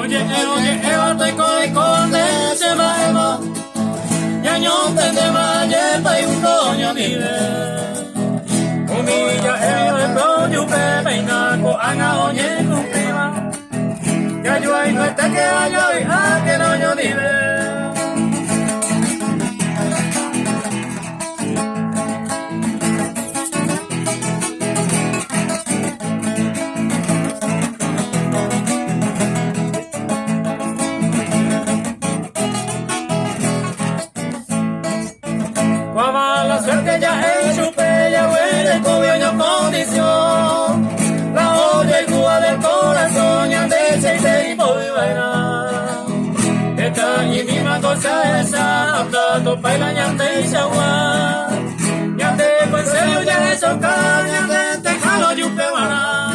estoy con se va ya no te vaya pa un coño ni de umilla el rollo pe peina ko anga oye cumpliva ya yo hay no está que ayo y a que no yo ni de la suerte ya es su ya huele gobierno condición la olla y cuba del corazón ya de seis y voy bailar esta y misma cosa esa hablando baila ya te agua ya te en serio ya eso ya te jalo y un pebana